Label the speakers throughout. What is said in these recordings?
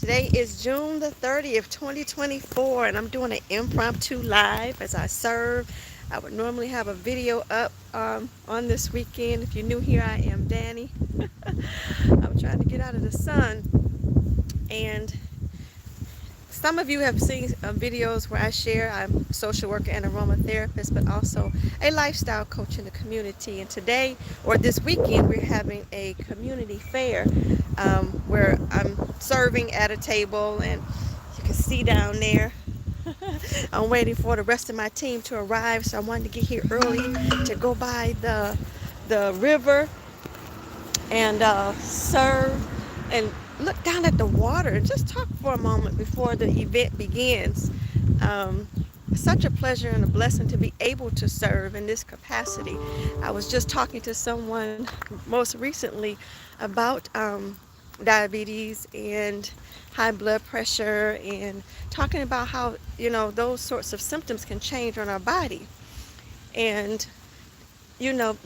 Speaker 1: Today is June the 30th, 2024, and I'm doing an impromptu live as I serve. I would normally have a video up on this weekend. If you're new here, I am Danny. I'm trying to get out of the sun, and some of you have seen videos where I share. I'm a social worker and aromatherapist, but also a lifestyle coach in the community. And today, or this weekend, we're having a community fair where I'm serving at a table, and you can see down there. I'm waiting for the rest of my team to arrive, so I wanted to get here early to go by the river and serve and look down at the water and just talk for a moment before the event begins. Um, Such a pleasure and a blessing to be able to serve in this capacity. I was just talking to someone most recently about diabetes and high blood pressure, and talking about how those sorts of symptoms can change on our body, and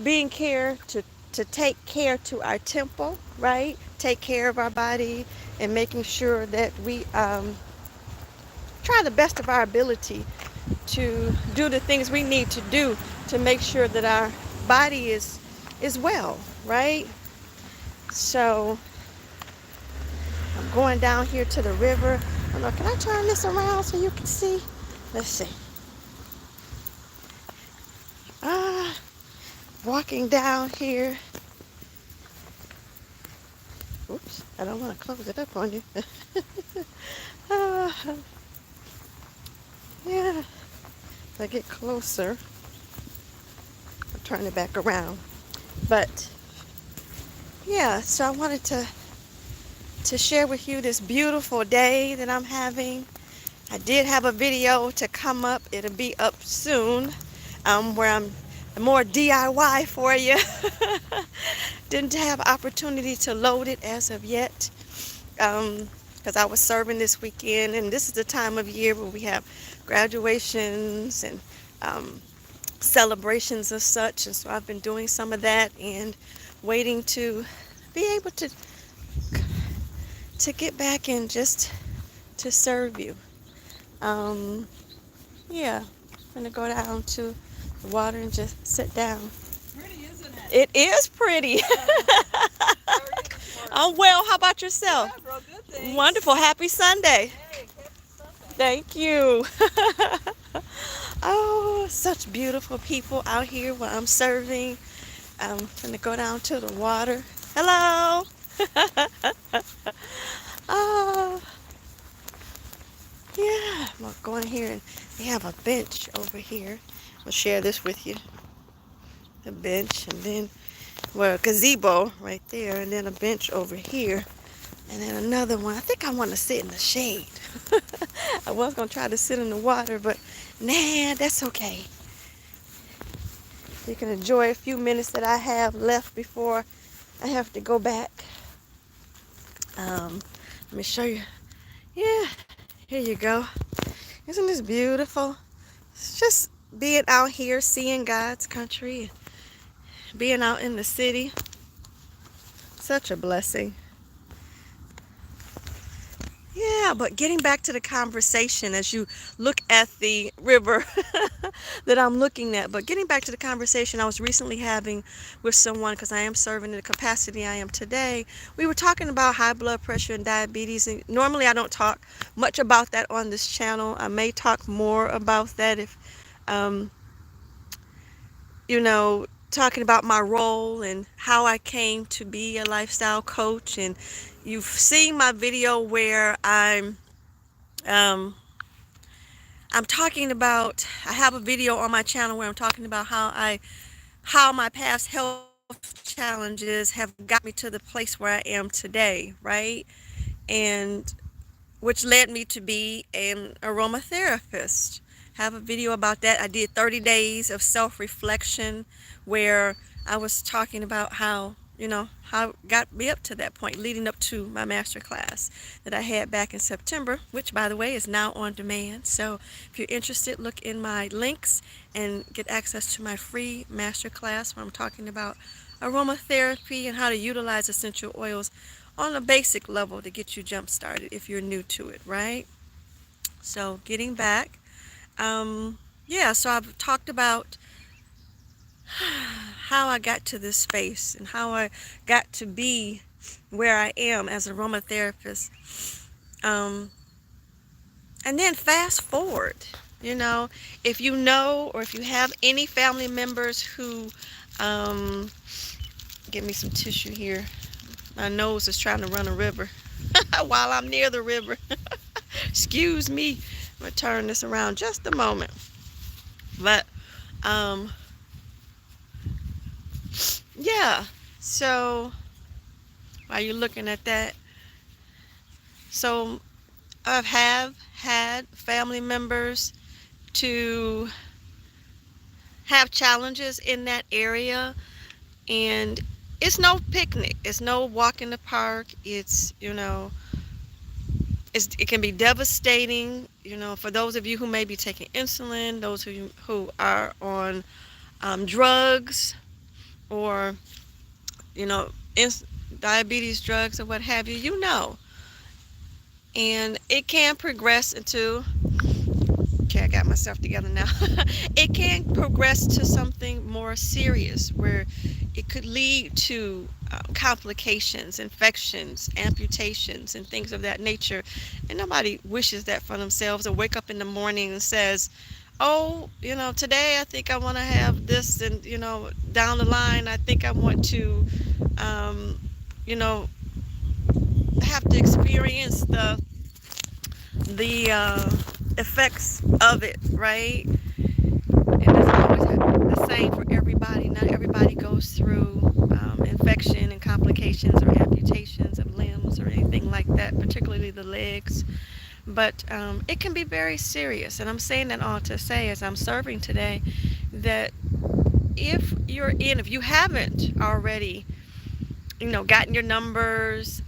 Speaker 1: being care to take care to our temple, right? Take care of our body and making sure that we try the best of our ability to do the things we need to do to make sure that our body is well, right? So I'm going down here to the river. I don't know, can I turn this around so you can see? Let's see. Ah, walking down here. Oops, I don't want to close it up on you. uh, yeah, if I get closer, I'll turn it back around. But yeah, so I wanted to share with you this beautiful day that I'm having. I did have a video to come up. It'll be up soon, where I'm more DIY for you. Didn't have opportunity to load it as of yet, because I was serving this weekend, and this is the time of year where we have graduations and celebrations of such, and so I've been doing some of that and waiting to be able to get back and just to serve you. Um, yeah, I'm gonna go down to the water and just sit down.
Speaker 2: Pretty, isn't it?
Speaker 1: It is pretty. I'm well. How about yourself?
Speaker 2: Yeah, real good, thanks.
Speaker 1: Wonderful. Happy Sunday.
Speaker 2: Hey, happy Sunday.
Speaker 1: Thank you. Oh, such beautiful people out here while I'm serving. I'm gonna go down to the water. Hello. Oh, yeah. I'm gonna go in here, and they have a bench over here. I'll share this with you. A bench, and then, well, a gazebo right there, and then a bench over here, and then another one. I think I want to sit in the shade. I was going to try to sit in the water, but nah, that's okay. You can enjoy a few minutes that I have left before I have to go back. Let me show you. Yeah, here you go. Isn't this beautiful? It's just being out here, seeing God's country, being out in the city. Such a blessing. Yeah, but getting back to the conversation as you look at the river that I'm looking at, but getting back to the conversation I was recently having with someone, because I am serving in the capacity I am today. We were talking about high blood pressure and diabetes, and normally I don't talk much about that on this channel. I may talk more about that if, um, talking about my role and how I came to be a lifestyle coach. And you've seen my video where um, I'm talking about, I have a video on my channel where I'm talking about how my past health challenges have got me to the place where I am today, right? And which led me to be an aromatherapist. Have a video about that. I did 30 days of self-reflection where I was talking about how it got me up to that point, leading up to my master class that I had back in September, which, by the way, is now on demand. So if you're interested, look in my links and get access to my free master class where I'm talking about aromatherapy and how to utilize essential oils on a basic level to get you jump started if you're new to it, right? So getting back, yeah, so I've talked about how I got to this space and how I got to be where I am as an aromatherapist. Um, and then fast forward, you know, if you know or if you have any family members who, um, give me some tissue here. My nose is trying to run a river while I'm near the river. Excuse me. I'm going to turn this around just a moment. But, um, yeah. So, while you're looking at that, so I have had family members to have challenges in that area, and it's no picnic. It's no walk in the park. It's, it can be devastating, for those of you who may be taking insulin, those who are on drugs or, you know, diabetes drugs or what have you, and it can progress into, okay, I got myself together now. It can progress to something more serious where it could lead to complications, infections, amputations, and things of that nature. And nobody wishes that for themselves, or wake up in the morning and says, oh, today I think I want to have this, and, down the line, I think I want to, um, you know, have to experience the effects of it, right? It doesn't always happen the same for everybody. Not everybody goes through infection and complications or amputations of limbs or anything like that, particularly the legs. But it can be very serious. And I'm saying that all to say, as I'm serving today, that if you haven't already, gotten your numbers,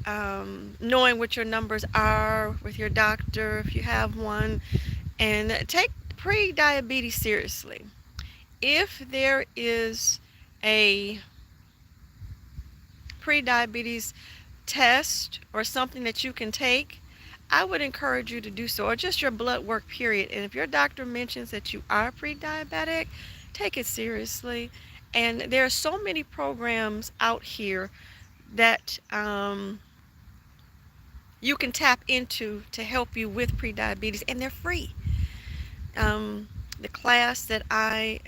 Speaker 1: knowing what your numbers are with your doctor, if you have one, and take pre-diabetes seriously. If there is a pre-diabetes test or something that you can take, I would encourage you to do so, or just your blood work, period. And if your doctor mentions that you are pre-diabetic, take it seriously. And there are so many programs out here that you can tap into to help you with pre-diabetes, and they're free. The class that I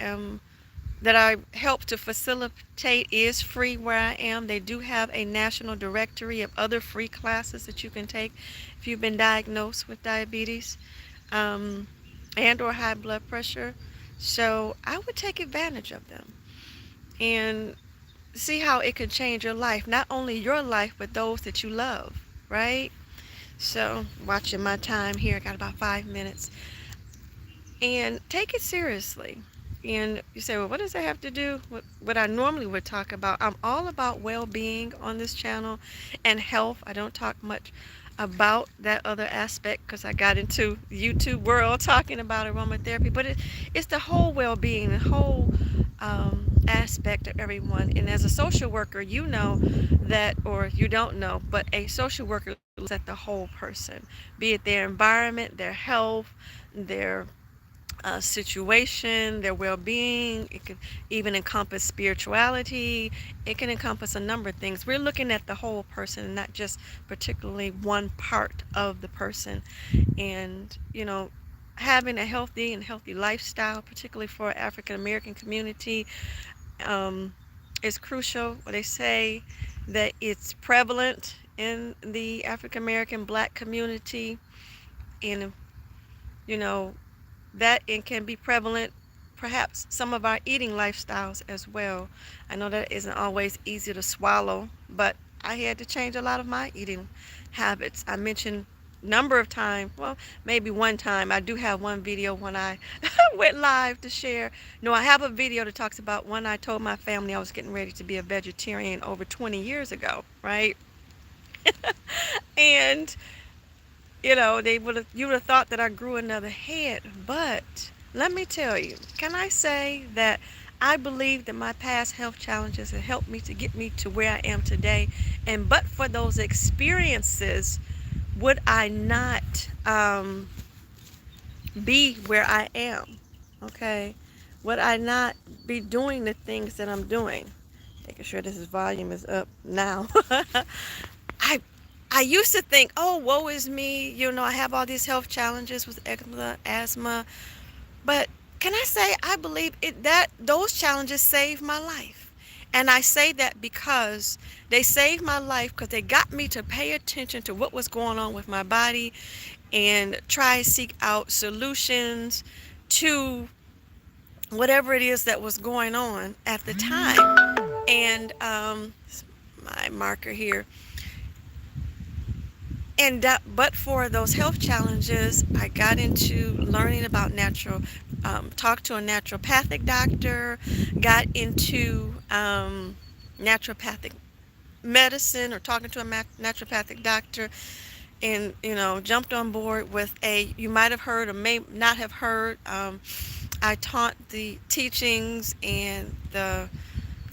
Speaker 1: help to facilitate is free where I am. They do have a national directory of other free classes that you can take if you've been diagnosed with diabetes and or high blood pressure. So I would take advantage of them and see how it could change your life. Not only your life, but those that you love, right? So watching my time here, I got about 5 minutes. And take it seriously. And you say, well, what does that have to do with what I normally would talk about? I'm all about well-being on this channel and health. I don't talk much about that other aspect because I got into YouTube world talking about aromatherapy, but it's the whole well-being, the whole aspect of everyone. And as a social worker, you know that, or you don't know, but a social worker looks at the whole person, be it their environment, their health, their situation, their well-being. It could even encompass spirituality. It can encompass a number of things. We're looking at the whole person, not just particularly one part of the person. And having a healthy lifestyle, particularly for African American community, is crucial. They say that it's prevalent in the African American Black community, and you know that it can be prevalent, perhaps some of our eating lifestyles as well. I know that isn't always easy to swallow, but I had to change a lot of my eating habits. I mentioned number of times, well, maybe one time, I do have one video when I went live to share. No, I have a video that talks about when I told my family I was getting ready to be a vegetarian over 20 years ago, right? And you would have thought that I grew another head, but let me tell you, can I say that I believe that my past health challenges have helped me to get me to where I am today. And but for those experiences, would I not be where I am? Okay. Would I not be doing the things that I'm doing? Making sure this volume is up now. I I used to think, oh, woe is me. I have all these health challenges with eczema, asthma. But can I say I believe it that those challenges saved my life. And I say that because they saved my life because they got me to pay attention to what was going on with my body and try to seek out solutions to whatever it is that was going on at the time. And my marker here. And but for those health challenges, I got into learning about talked to a naturopathic doctor, got into naturopathic medicine or talking to a naturopathic doctor, and jumped on board with you might have heard or may not have heard. I taught the teachings and the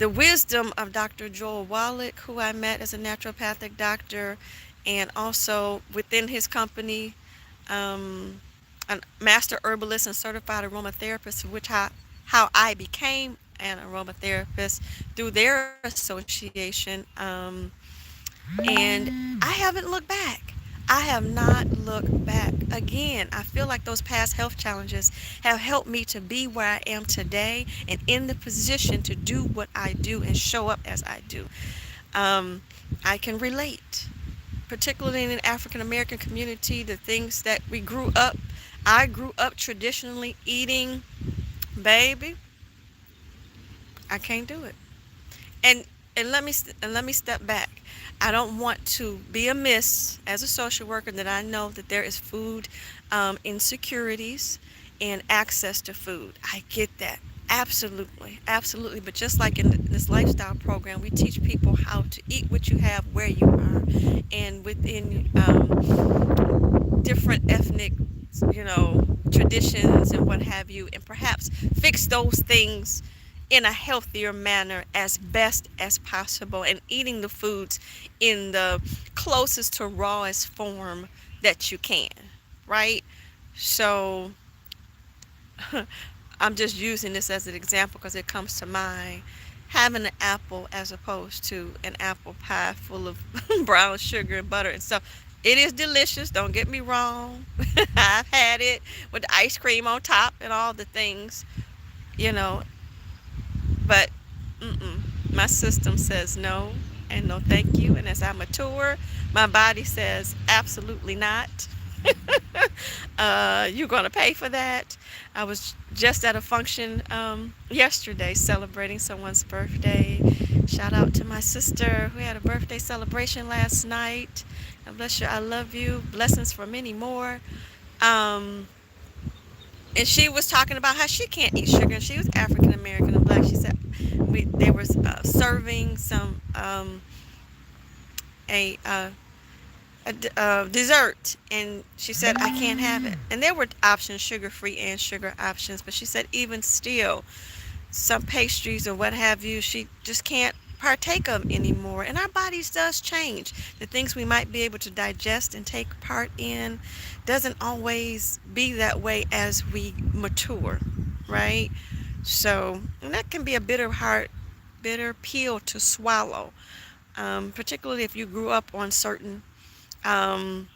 Speaker 1: wisdom of Dr. Joel Wallach, who I met as a naturopathic doctor, and also within his company, a master herbalist and certified aromatherapist, how I became an aromatherapist through their association. And I haven't looked back. I have not looked back. Again, I feel like those past health challenges have helped me to be where I am today and in the position to do what I do and show up as I do. I can relate, particularly in the African American community, the things that I grew up traditionally eating. Baby, I can't do it. And let me step back. I don't want to be amiss as a social worker that I know that there is food insecurities and access to food. I get that. Absolutely, absolutely. But just like in this lifestyle program, we teach people how to eat what you have where you are, and within different ethnic, traditions and what have you, and perhaps fix those things in a healthier manner as best as possible, and eating the foods in the closest to rawest form that you can, right? So I'm just using this as an example because it comes to mind. Having an apple as opposed to an apple pie full of brown sugar and butter and stuff. It is delicious, don't get me wrong. I've had it with the ice cream on top and all the things, you know, but my system says no and no thank you. And as I mature, my body says absolutely not. You're going to pay for that. I was just at a function yesterday celebrating someone's birthday. Shout out to my sister who had a birthday celebration last night. God bless you. I love you. Blessings for many more. Um, and she was talking about how she can't eat sugar. And she was African American and black. She said they were serving some a dessert, and she said I can't have it. And there were options, sugar free and sugar options, but she said even still, some pastries or what have you, she just can't partake of anymore. And our bodies does change. The things we might be able to digest and take part in doesn't always be that way as we mature, right? So, and that can be a bitter pill to swallow, particularly if you grew up on um,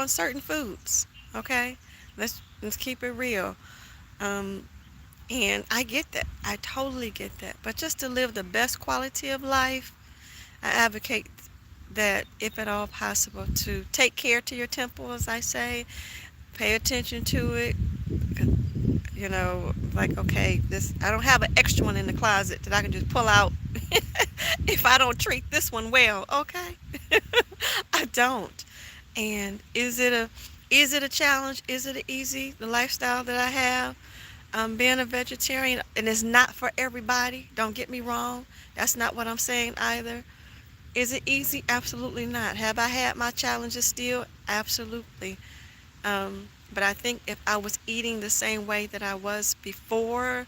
Speaker 1: certain foods. Okay, let's keep it real. Um, and I get that. I totally get that. But just to live the best quality of life, I advocate that, if at all possible, to take care to your temple, as I say. Pay attention to it. Like, okay, this I don't have an extra one in the closet that I can just pull out if I don't treat this one well. Okay, I don't. And is it a challenge? Is it easy? The lifestyle that I have, being a vegetarian, and it's not for everybody. Don't get me wrong. That's not what I'm saying either. Is it easy? Absolutely not. Have I had my challenges still? Absolutely. But I think if I was eating the same way that I was before,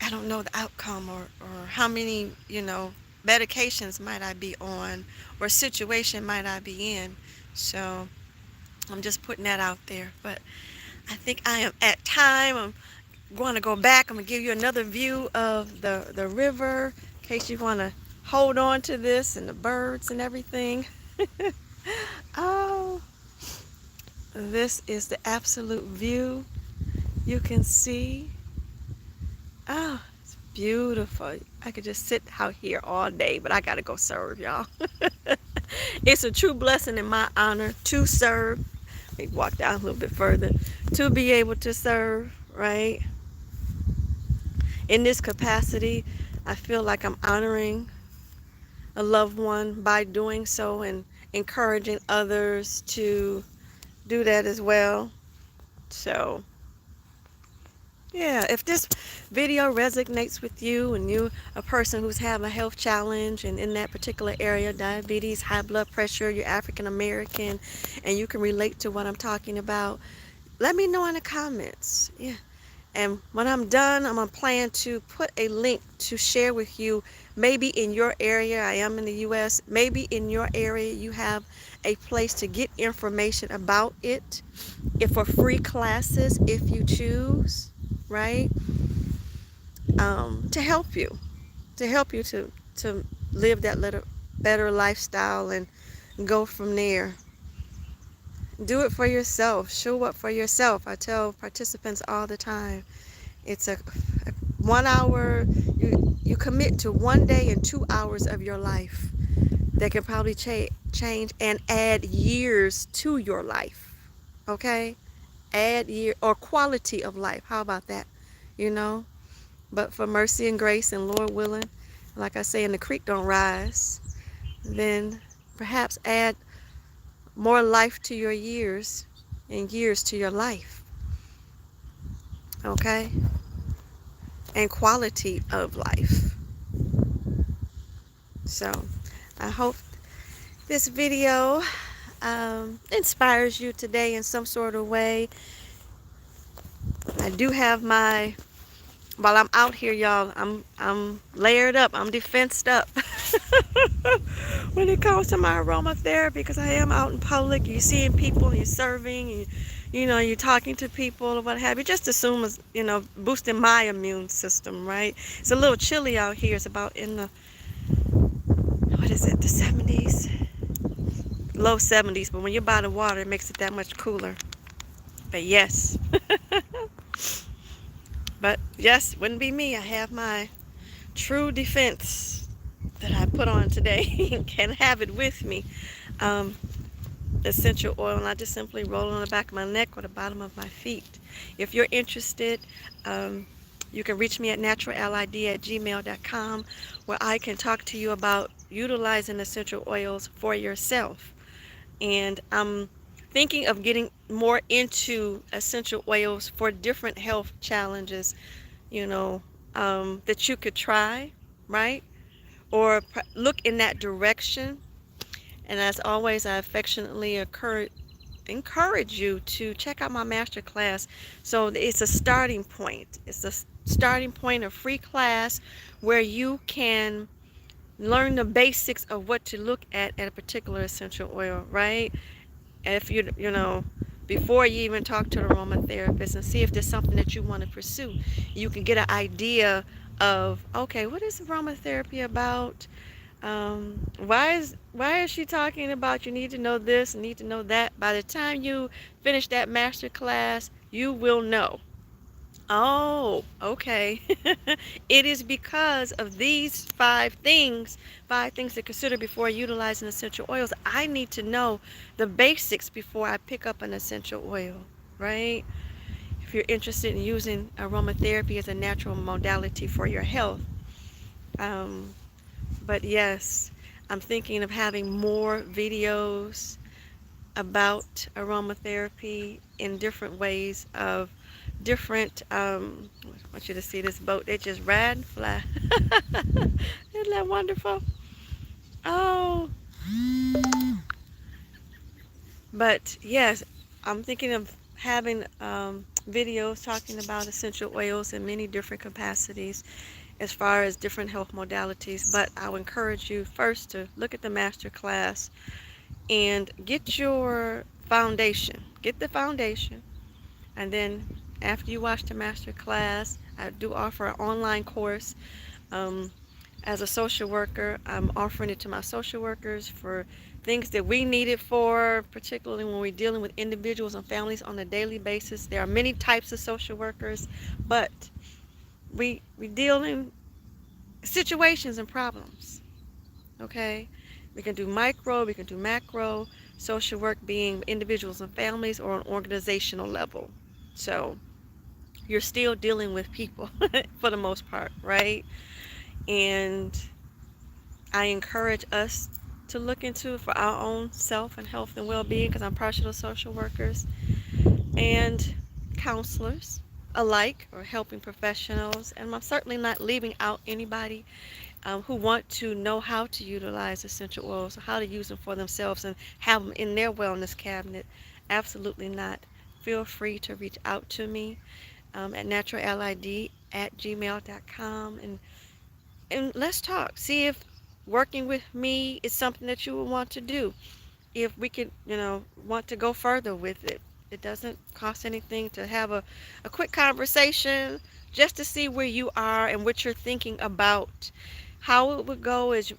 Speaker 1: I don't know the outcome, or how many, medications might I be on, or situation might I be in. So I'm just putting that out there. But I think I am at time. I'm going to go back. I'm going to give you another view of the river in case you want to hold on to this and the birds and everything. Oh, this is the absolute view you can see. Oh, it's beautiful. I could just sit out here all day, but I got to go serve, y'all. It's a true blessing in my honor to serve. Let me walk down a little bit further. To be able to serve, right? In this capacity, I feel like I'm honoring a loved one by doing so and encouraging others to do that as well. So, yeah, if this video resonates with you and you a person who's having a health challenge and in that particular area, diabetes, high blood pressure, you're African American, and you can relate to what I'm talking about, let me know in the comments. Yeah. And when I'm done, I'm going to plan to put a link to share with you. Maybe in your area, I am in the U.S., maybe in your area you have a place to get information about it, if for free classes, if you choose, right? To help you, to live that little better lifestyle and go from there. Do it for yourself. Show up for yourself. I tell participants all the time, it's a 1 hour, you commit to 1 day and 2 hours of your life that can probably change and add years to your life. Okay? Add year or quality of life. How about that? You know? But for mercy and grace and Lord willing, like I say, and the creek don't rise, then perhaps add more life to your years and years to your life. Okay? And quality of life. So I hope this video inspires you today in some sort of way. I do have my, while I'm out here, y'all, I'm layered up, I'm defensed up when it comes to my aromatherapy, because I am out in public. You're seeing people and you're serving, and you're talking to people or what have you. Just assume it's, boosting my immune system, right? It's a little chilly out here. It's about in the, what is it, the 70s? Low 70s, but when you're by the water, it makes it that much cooler. But yes. But yes, wouldn't be me. I have my Tru Defense that I put on today. Can have it with me. Essential oil, and I just simply roll it on the back of my neck or the bottom of my feet. If you're interested, you can reach me at naturalalid@gmail.com, where I can talk to you about utilizing essential oils for yourself. And I'm thinking of getting more into essential oils for different health challenges, that you could try, right? Or look in that direction. And as always, I affectionately encourage you to check out my master class. So it's a starting point. It's a starting point, a free class where you can learn the basics of what to look at a particular essential oil, right? If before you even talk to the aromatherapist and see if there's something that you want to pursue, you can get an idea of, okay, what is aromatherapy about? Why is she talking about you need to know this, need to know that? By the time you finish that master class, you will know. Oh, okay. It is because of these five things to consider before utilizing essential oils. I need to know the basics before I pick up an essential oil, right? If you're interested in using aromatherapy as a natural modality for your health. But yes, I'm thinking of having more videos about aromatherapy in different ways of different, I want you to see this boat. They just ride and fly. Isn't that wonderful? Oh, but yes, I'm thinking of having videos talking about essential oils in many different capacities as far as different health modalities. But I would encourage you first to look at the master class and get your foundation. Get the foundation. And then after you watch the master class, I do offer an online course. Um, as a social worker, I'm offering it to my social workers for things that we need it for, particularly when we're dealing with individuals and families on a daily basis. There are many types of social workers, but we deal in situations and problems. Okay, we can do micro, we can do macro. Social work being individuals and families, or on organizational level. So you're still dealing with people for the most part, right? And I encourage us to look into for our own self and health and well-being, because I'm partial to social workers and counselors alike, or helping professionals, and I'm certainly not leaving out anybody who want to know how to utilize essential oils, or how to use them for themselves and have them in their wellness cabinet. Absolutely not. Feel free to reach out to me at naturallid@gmail.com, and let's talk. See if working with me is something that you would want to do. If we could, want to go further with it. It doesn't cost anything to have a quick conversation, just to see where you are and what you're thinking about. How it would go is,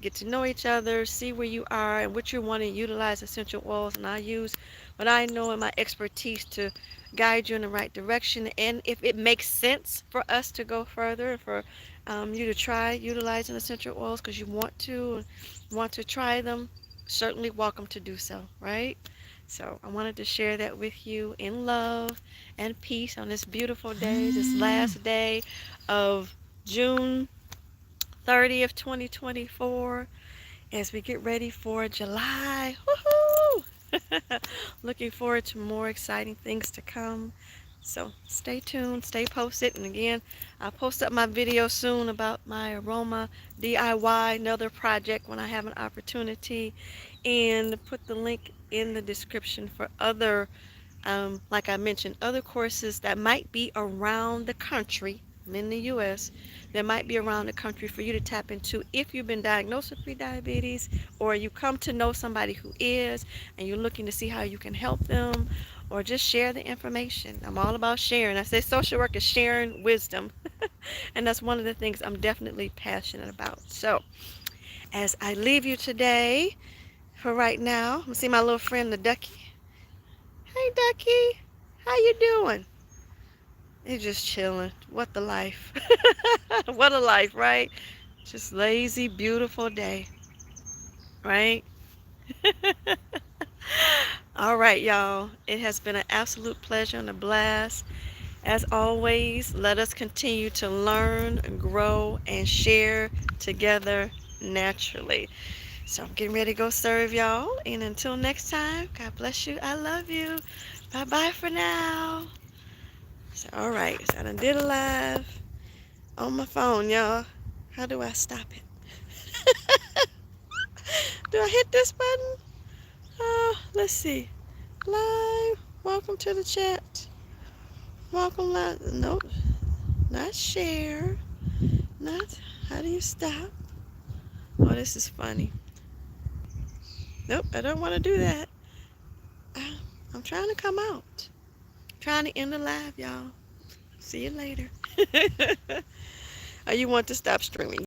Speaker 1: get to know each other, see where you are and what you want to utilize essential oils. And I use what I know and my expertise to guide you in the right direction. And if it makes sense for us to go further, and for you to try utilizing essential oils because you want to try them, certainly welcome to do so, right? So I wanted to share that with you in love and peace on this beautiful day, this last day of June 30th, 2024, as we get ready for July. Woohoo! Looking forward to more exciting things to come. So stay tuned, stay posted. And again, I'll post up my video soon about my aroma DIY, another project, when I have an opportunity. And put the link in the description for other, like I mentioned, other courses that might be around the country. I'm in the U.S. That might be around the country for you to tap into if you've been diagnosed with prediabetes, or you come to know somebody who is, and you're looking to see how you can help them, or just share the information. I'm all about sharing. I say social work is sharing wisdom, and that's one of the things I'm definitely passionate about. So, as I leave you today, for right now, I'm gonna see my little friend the ducky. Hey ducky, how you doing? You're just chilling. What the life? What a life, right? Just lazy, beautiful day, right? All right, y'all. It has been an absolute pleasure and a blast. As always, let us continue to learn, grow, and share together naturally. So I'm getting ready to go serve y'all. And until next time, God bless you. I love you. Bye-bye for now. So, all right. So I done did a live on my phone, y'all. How do I stop it? Do I hit this button? Let's see. Live. Welcome to the chat. Welcome live. Nope. Not share. Not. How do you stop? Oh, this is funny. Nope. I don't want to do that. I'm trying to come out. Trying to end the live, y'all. See you later. Or you want to stop streaming.